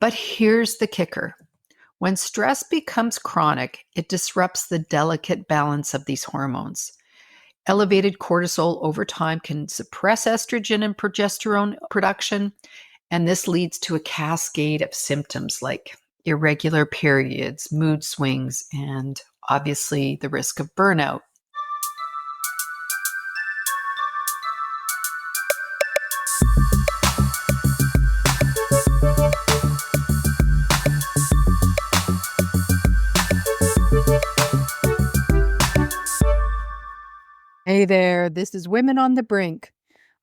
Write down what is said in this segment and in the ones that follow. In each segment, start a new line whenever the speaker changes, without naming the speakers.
But here's the kicker. When stress becomes chronic, it disrupts the delicate balance of these hormones. Elevated cortisol over time can suppress estrogen and progesterone production, and this leads to a cascade of symptoms like irregular periods, mood swings, and obviously the risk of burnout.
Hey there, this is Women on the Brink.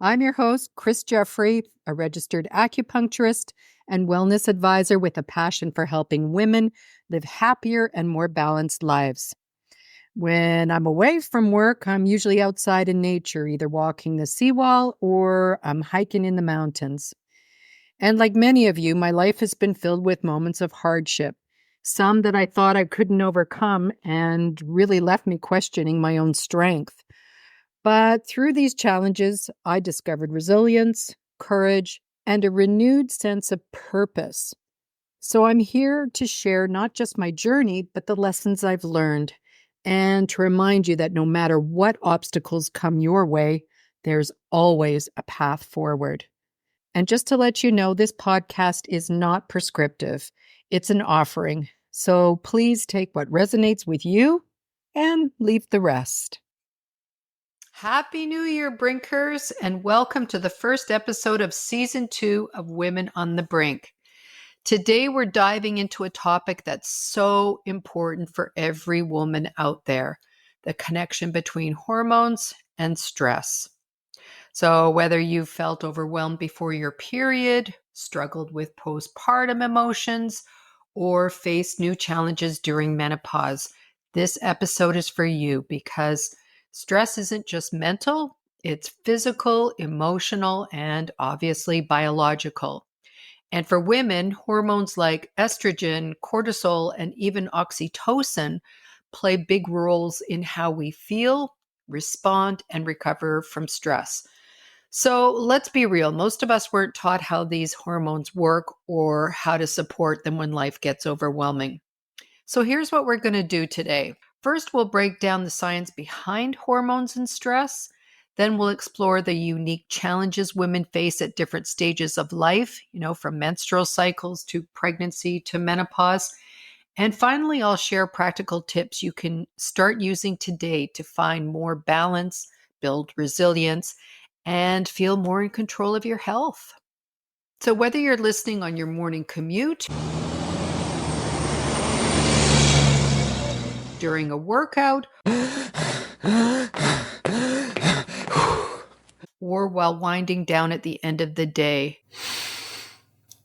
I'm your host, Chris Jeffrey, a registered acupuncturist and wellness advisor with a passion for helping women live happier and more balanced lives. When I'm away from work, I'm usually outside in nature, either walking the seawall or I'm hiking in the mountains. And like many of you, my life has been filled with moments of hardship, some that I thought I couldn't overcome and really left me questioning my own strength. But through these challenges, I discovered resilience, courage, and a renewed sense of purpose. So I'm here to share not just my journey, but the lessons I've learned, and to remind you that no matter what obstacles come your way, there's always a path forward. And just to let you know, this podcast is not prescriptive. It's an offering. So please take what resonates with you and leave the rest.
Happy New Year, Brinkers, and welcome to the first episode of Season 2 of Women on the Brink. Today, we're diving into a topic that's so important for every woman out there, the connection between hormones and stress. So whether you've felt overwhelmed before your period, struggled with postpartum emotions, or faced new challenges during menopause, this episode is for you because stress isn't just mental, it's physical, emotional, and obviously biological. And for women, hormones like estrogen, cortisol, and even oxytocin play big roles in how we feel, respond, and recover from stress. So let's be real. Most of us weren't taught how these hormones work or how to support them when life gets overwhelming. So here's what we're going to do today. First, we'll break down the science behind hormones and stress. Then we'll explore the unique challenges women face at different stages of life, from menstrual cycles to pregnancy to menopause. And finally, I'll share practical tips you can start using today to find more balance, build resilience, and feel more in control of your health. So whether you're listening on your morning commute, during a workout, or while winding down at the end of the day,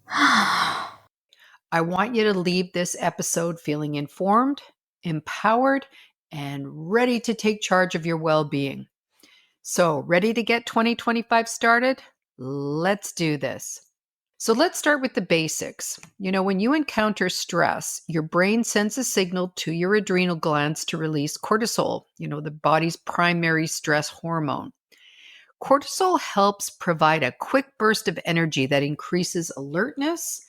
I want you to leave this episode feeling informed, empowered, and ready to take charge of your well-being. So, ready to get 2025 started? Let's do this. So let's start with the basics. When you encounter stress, your brain sends a signal to your adrenal glands to release cortisol, the body's primary stress hormone. Cortisol helps provide a quick burst of energy that increases alertness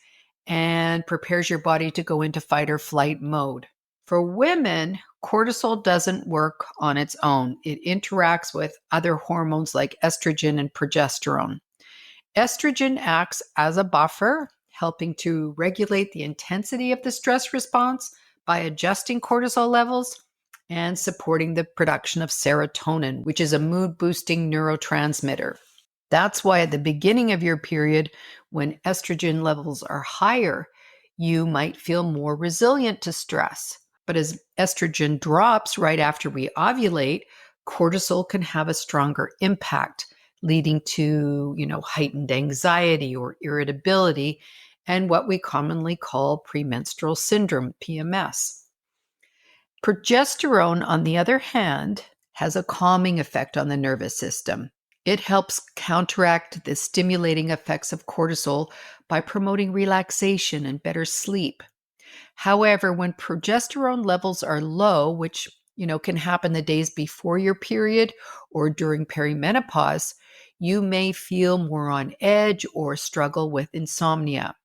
and prepares your body to go into fight or flight mode. For women, cortisol doesn't work on its own. It interacts with other hormones like estrogen and progesterone. Estrogen acts as a buffer, helping to regulate the intensity of the stress response by adjusting cortisol levels and supporting the production of serotonin, which is a mood-boosting neurotransmitter. That's why at the beginning of your period, when estrogen levels are higher, you might feel more resilient to stress. But as estrogen drops right after we ovulate, cortisol can have a stronger impact, leading to, heightened anxiety or irritability and what we commonly call premenstrual syndrome, PMS. Progesterone, on the other hand, has a calming effect on the nervous system. It helps counteract the stimulating effects of cortisol by promoting relaxation and better sleep. However, when progesterone levels are low, which can happen the days before your period or during perimenopause, you may feel more on edge or struggle with insomnia.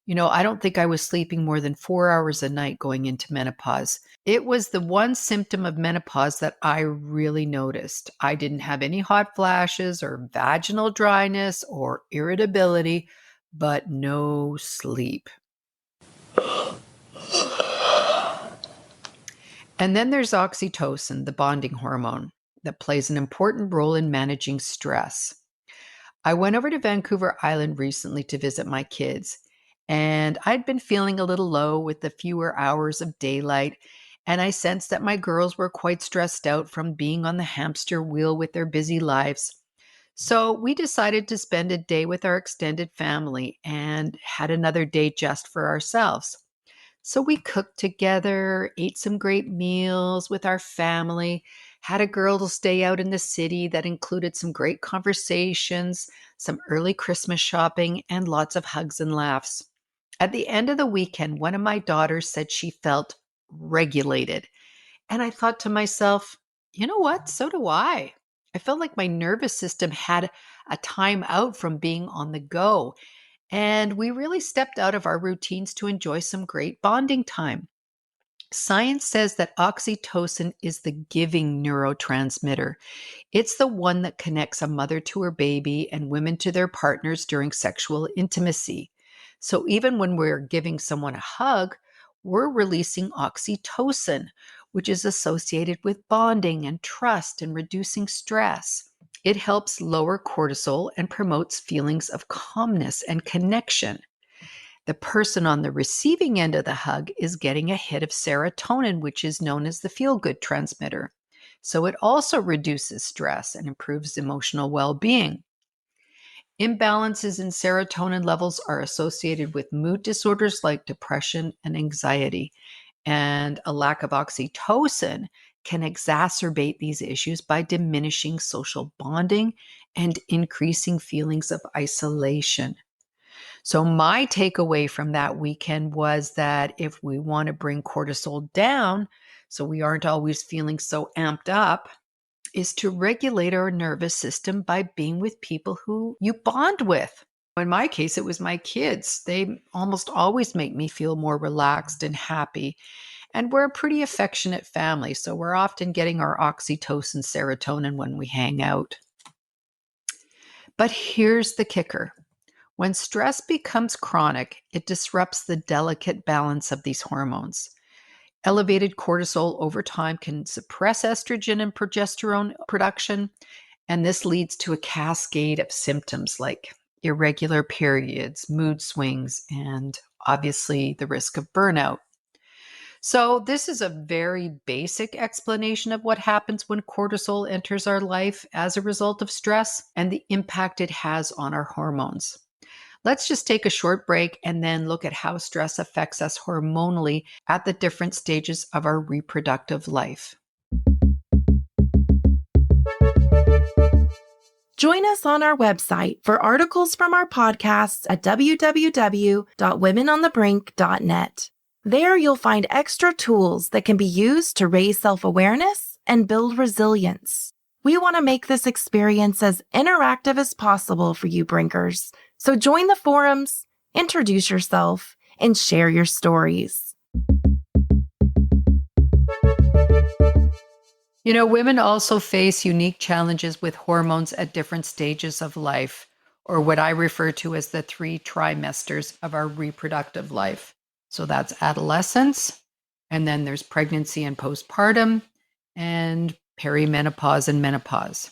I don't think I was sleeping more than 4 hours a night going into menopause. It was the one symptom of menopause that I really noticed. I didn't have any hot flashes or vaginal dryness or irritability, but no sleep. And then there's oxytocin, the bonding hormone, that plays an important role in managing stress. I went over to Vancouver Island recently to visit my kids, and I'd been feeling a little low with the fewer hours of daylight, and I sensed that my girls were quite stressed out from being on the hamster wheel with their busy lives. So we decided to spend a day with our extended family and had another day just for ourselves. So we cooked together, ate some great meals with our family, had a girls' day out in the city that included some great conversations, some early Christmas shopping, and lots of hugs and laughs. At the end of the weekend, one of my daughters said she felt regulated. And I thought to myself, you know what? So do I. I felt like my nervous system had a time out from being on the go. And we really stepped out of our routines to enjoy some great bonding time. Science says that oxytocin is the giving neurotransmitter. It's the one that connects a mother to her baby and women to their partners during sexual intimacy. So even when we're giving someone a hug, we're releasing oxytocin, which is associated with bonding and trust and reducing stress. It helps lower cortisol and promotes feelings of calmness and connection. The person on the receiving end of the hug is getting a hit of serotonin, which is known as the feel good transmitter. So it also reduces stress and improves emotional well being. Imbalances in serotonin levels are associated with mood disorders like depression and anxiety. And a lack of oxytocin can exacerbate these issues by diminishing social bonding and increasing feelings of isolation. So, my takeaway from that weekend was that if we want to bring cortisol down, so we aren't always feeling so amped up, is to regulate our nervous system by being with people who you bond with. In my case, it was my kids. They almost always make me feel more relaxed and happy. And we're a pretty affectionate family, so we're often getting our oxytocin, serotonin when we hang out. But here's the kicker. When stress becomes chronic, it disrupts the delicate balance of these hormones. Elevated cortisol over time can suppress estrogen and progesterone production, and this leads to a cascade of symptoms like irregular periods, mood swings, and obviously the risk of burnout. So, this is a very basic explanation of what happens when cortisol enters our life as a result of stress and the impact it has on our hormones. Let's just take a short break and then look at how stress affects us hormonally at the different stages of our reproductive life.
Join us on our website for articles from our podcasts at www.womenonthebrink.net. There you'll find extra tools that can be used to raise self-awareness and build resilience. We want to make this experience as interactive as possible for you Brinkers. So join the forums, introduce yourself, and share your stories.
Women also face unique challenges with hormones at different stages of life, or what I refer to as the 3 trimesters of our reproductive life. So that's adolescence, and then there's pregnancy and postpartum, and perimenopause and menopause.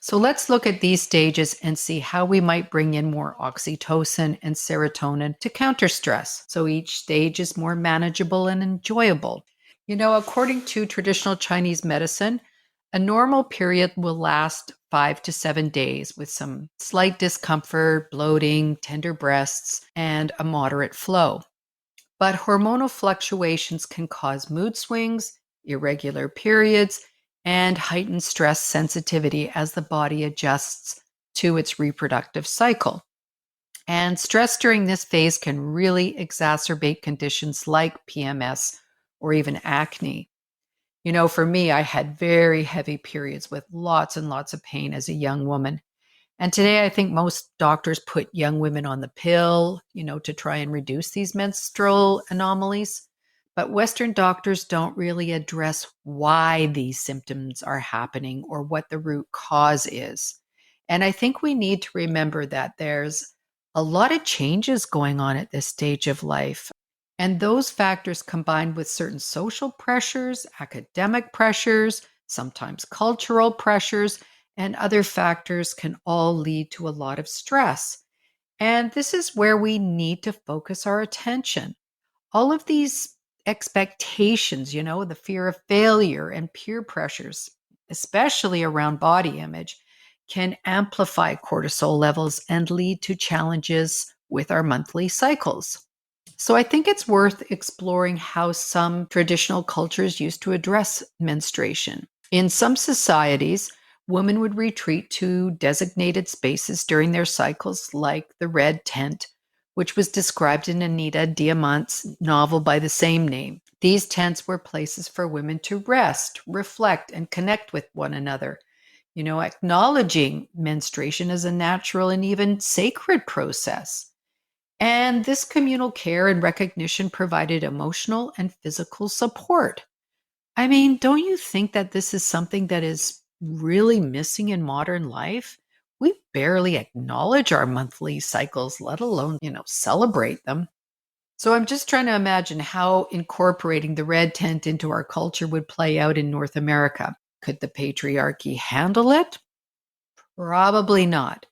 So let's look at these stages and see how we might bring in more oxytocin and serotonin to counter stress, so each stage is more manageable and enjoyable. According to traditional Chinese medicine, a normal period will last 5 to 7 days with some slight discomfort, bloating, tender breasts, and a moderate flow. But hormonal fluctuations can cause mood swings, irregular periods, and heightened stress sensitivity as the body adjusts to its reproductive cycle. And stress during this phase can really exacerbate conditions like PMS or even acne. For me, I had very heavy periods with lots and lots of pain as a young woman. And today, I think most doctors put young women on the pill, to try and reduce these menstrual anomalies. But Western doctors don't really address why these symptoms are happening or what the root cause is. And I think we need to remember that there's a lot of changes going on at this stage of life. And those factors combined with certain social pressures, academic pressures, sometimes cultural pressures, and other factors can all lead to a lot of stress. And this is where we need to focus our attention. All of these expectations, the fear of failure and peer pressures, especially around body image, can amplify cortisol levels and lead to challenges with our monthly cycles. So I think it's worth exploring how some traditional cultures used to address menstruation. In some societies, women would retreat to designated spaces during their cycles, like the red tent, which was described in Anita Diamant's novel by the same name. These tents were places for women to rest, reflect, and connect with one another, acknowledging menstruation as a natural and even sacred process. And this communal care and recognition provided emotional and physical support. I mean, don't you think that this is something that is really missing in modern life? We barely acknowledge our monthly cycles, let alone, celebrate them. So I'm just trying to imagine how incorporating the red tent into our culture would play out in North America. Could the patriarchy handle it? Probably not.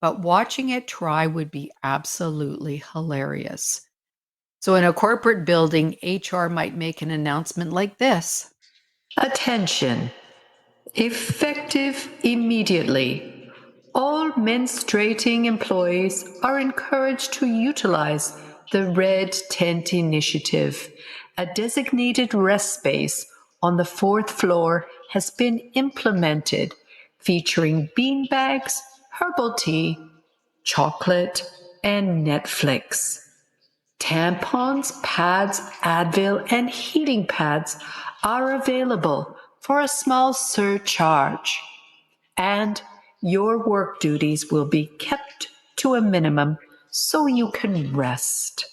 But watching it try would be absolutely hilarious. So in a corporate building, HR might make an announcement like this. Attention. Effective immediately. All menstruating employees are encouraged to utilize the Red Tent Initiative. A designated rest space on the fourth floor has been implemented, featuring beanbags, herbal tea, chocolate, and Netflix. Tampons, pads, Advil, and heating pads are available for a small surcharge. And your work duties will be kept to a minimum so you can rest.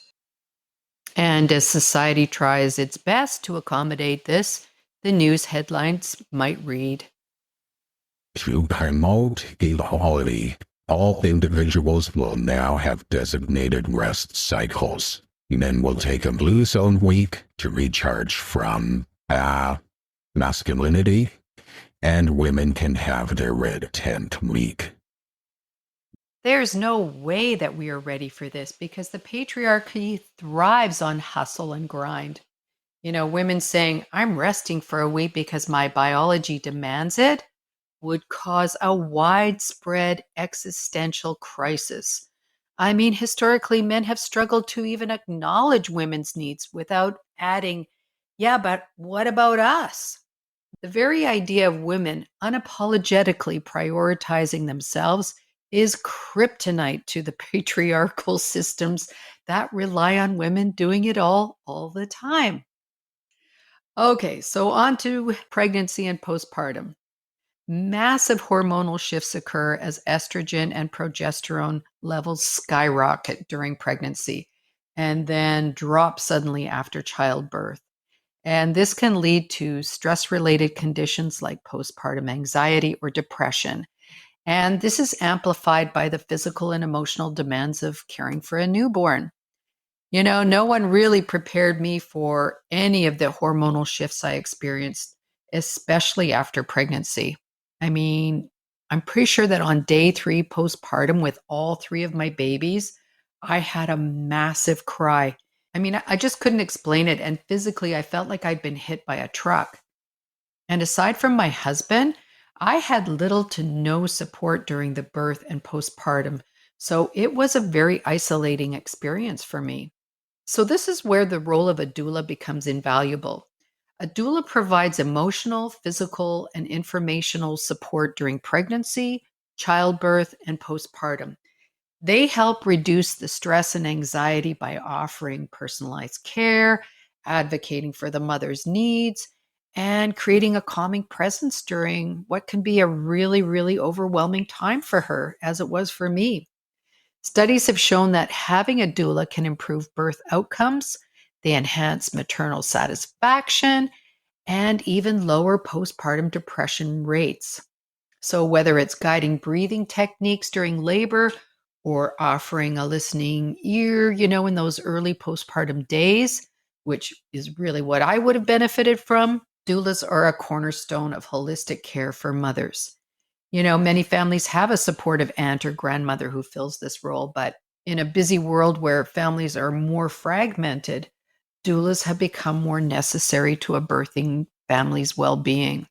And as society tries its best to accommodate this, the news headlines might read,
to promote equality, all individuals will now have designated rest cycles. Men will take a blue zone week to recharge from masculinity, and women can have their red tent week.
There's no way that we are ready for this because the patriarchy thrives on hustle and grind. Women saying, I'm resting for a week because my biology demands it, would cause a widespread existential crisis. I mean, historically, men have struggled to even acknowledge women's needs without adding, yeah, but what about us? The very idea of women unapologetically prioritizing themselves is kryptonite to the patriarchal systems that rely on women doing it all the time. Okay, so on to pregnancy and postpartum. Massive hormonal shifts occur as estrogen and progesterone levels skyrocket during pregnancy and then drop suddenly after childbirth. And this can lead to stress related conditions like postpartum anxiety or depression. And this is amplified by the physical and emotional demands of caring for a newborn. No one really prepared me for any of the hormonal shifts I experienced, especially after pregnancy. I mean, I'm pretty sure that on day 3 postpartum with all 3 of my babies, I had a massive cry. I mean, I just couldn't explain it. And physically, I felt like I'd been hit by a truck. And aside from my husband, I had little to no support during the birth and postpartum. So it was a very isolating experience for me. So, this is where the role of a doula becomes invaluable. A doula provides emotional, physical, and informational support during pregnancy, childbirth, and postpartum. They help reduce the stress and anxiety by offering personalized care, advocating for the mother's needs, and creating a calming presence during what can be a really, really overwhelming time for her, as it was for me. Studies have shown that having a doula can improve birth outcomes, they enhance maternal satisfaction, and even lower postpartum depression rates. So, whether it's guiding breathing techniques during labor or offering a listening ear, in those early postpartum days, which is really what I would have benefited from, doulas are a cornerstone of holistic care for mothers. Many families have a supportive aunt or grandmother who fills this role, but in a busy world where families are more fragmented, doulas have become more necessary to a birthing family's well being.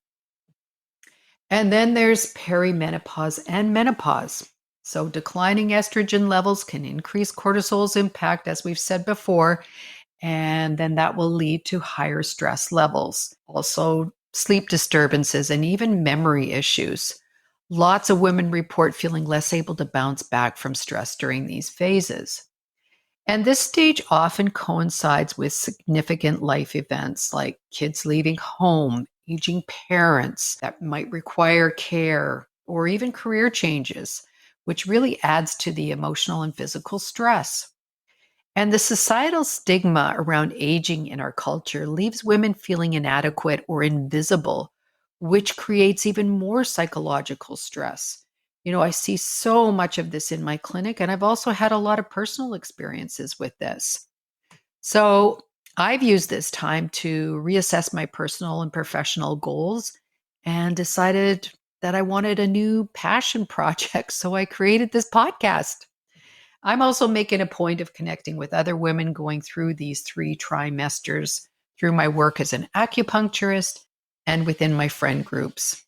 And then there's perimenopause and menopause. So, declining estrogen levels can increase cortisol's impact, as we've said before, and then that will lead to higher stress levels, also sleep disturbances, and even memory issues. Lots of women report feeling less able to bounce back from stress during these phases. And this stage often coincides with significant life events like kids leaving home, aging parents that might require care, or even career changes, which really adds to the emotional and physical stress. And the societal stigma around aging in our culture leaves women feeling inadequate or invisible, which creates even more psychological stress. I see so much of this in my clinic, and I've also had a lot of personal experiences with this. So I've used this time to reassess my personal and professional goals and decided that I wanted a new passion project. So I created this podcast. I'm also making a point of connecting with other women going through these 3 trimesters through my work as an acupuncturist and within my friend groups.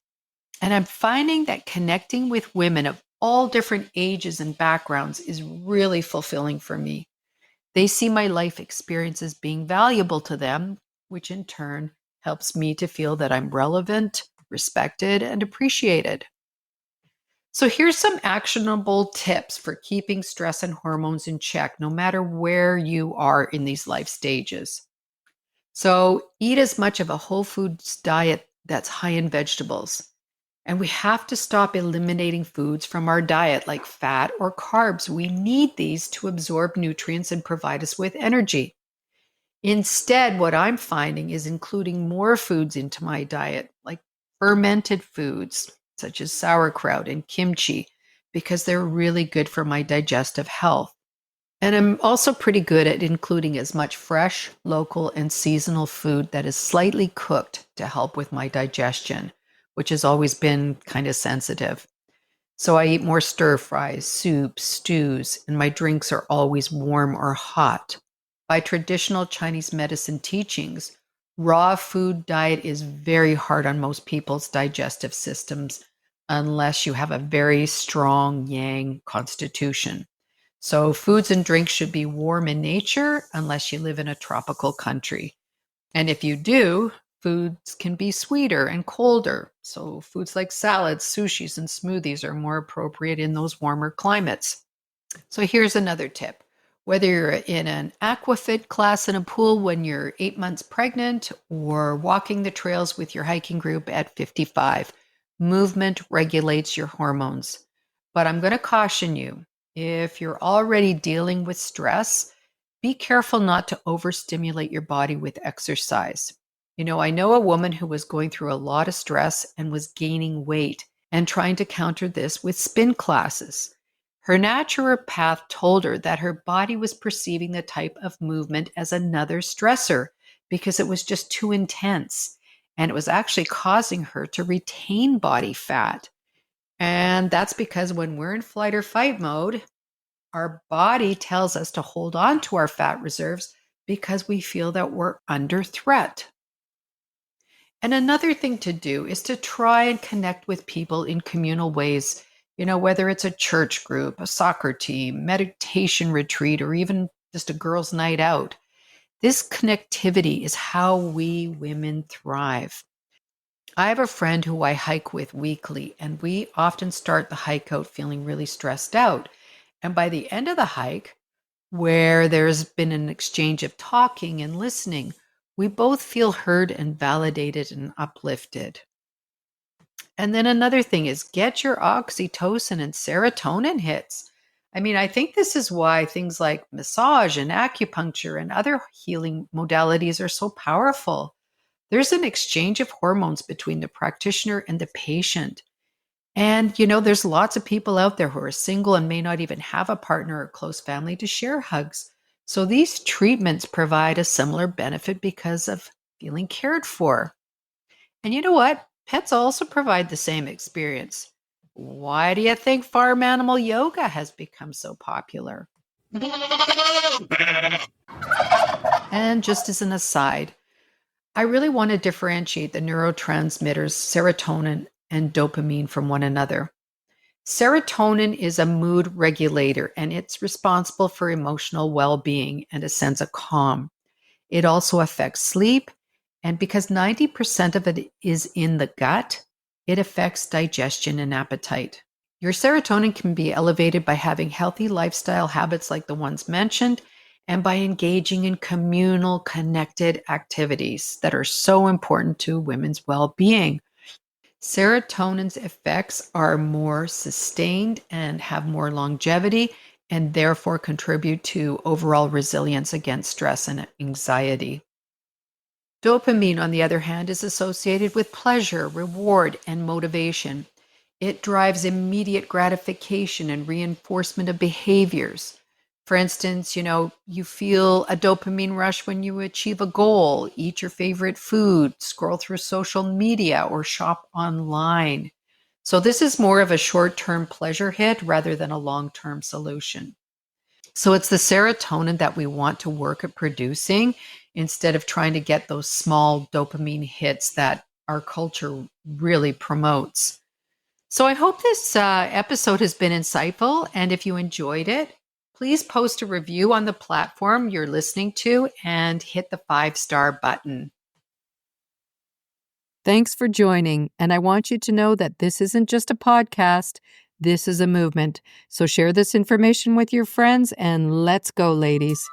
And I'm finding that connecting with women of all different ages and backgrounds is really fulfilling for me. They see my life experiences being valuable to them, which in turn helps me to feel that I'm relevant, respected, and appreciated. So, here's some actionable tips for keeping stress and hormones in check, no matter where you are in these life stages. So, eat as much of a whole foods diet that's high in vegetables. And we have to stop eliminating foods from our diet like fat or carbs. We need these to absorb nutrients and provide us with energy. Instead, what I'm finding is including more foods into my diet, like fermented foods such as sauerkraut and kimchi, because they're really good for my digestive health. And I'm also pretty good at including as much fresh, local, and seasonal food that is slightly cooked to help with my digestion, which has always been kind of sensitive. So I eat more stir fries, soups, stews, and my drinks are always warm or hot. By traditional Chinese medicine teachings, raw food diet is very hard on most people's digestive systems unless you have a very strong yang constitution. So foods and drinks should be warm in nature unless you live in a tropical country. And if you do, foods can be sweeter and colder. So foods like salads, sushis, and smoothies are more appropriate in those warmer climates. So here's another tip. Whether you're in an aquafit class in a pool when you're 8 months pregnant or walking the trails with your hiking group at 55, movement regulates your hormones. But I'm going to caution you, if you're already dealing with stress, be careful not to overstimulate your body with exercise. I know a woman who was going through a lot of stress and was gaining weight and trying to counter this with spin classes. Her naturopath told her that her body was perceiving the type of movement as another stressor because it was just too intense. And it was actually causing her to retain body fat. And that's because when we're in flight or fight mode, our body tells us to hold on to our fat reserves because we feel that we're under threat. And another thing to do is to try and connect with people in communal ways, whether it's a church group, a soccer team, meditation retreat, or even just a girls' night out. This connectivity is how we women thrive. I have a friend who I hike with weekly, and we often start the hike out feeling really stressed out. And by the end of the hike, where there's been an exchange of talking and listening, we both feel heard and validated and uplifted. And then another thing is get your oxytocin and serotonin hits. I mean, I think this is why things like massage and acupuncture and other healing modalities are so powerful. There's an exchange of hormones between the practitioner and the patient. And, there's lots of people out there who are single and may not even have a partner or close family to share hugs. So these treatments provide a similar benefit because of feeling cared for. And you know what? Pets also provide the same experience. Why do you think farm animal yoga has become so popular? And just as an aside, I really want to differentiate the neurotransmitters serotonin and dopamine from one another. Serotonin is a mood regulator, and it's responsible for emotional well-being and a sense of calm. It also affects sleep, and because 90% of it is in the gut, it affects digestion and appetite. Your serotonin can be elevated by having healthy lifestyle habits like the ones mentioned, and by engaging in communal, connected activities that are so important to women's well-being. Serotonin's effects are more sustained and have more longevity, and therefore contribute to overall resilience against stress and anxiety. Dopamine, on the other hand, is associated with pleasure, reward, and motivation. It drives immediate gratification and reinforcement of behaviors. For instance, you feel a dopamine rush when you achieve a goal, eat your favorite food, scroll through social media, or shop online. So this is more of a short-term pleasure hit rather than a long-term solution. So it's the serotonin that we want to work at producing instead of trying to get those small dopamine hits that our culture really promotes. So I hope this episode has been insightful. And if you enjoyed it, please post a review on the platform you're listening to and hit the 5-star button.
Thanks for joining. And I want you to know that this isn't just a podcast. This is a movement. So share this information with your friends and let's go, ladies.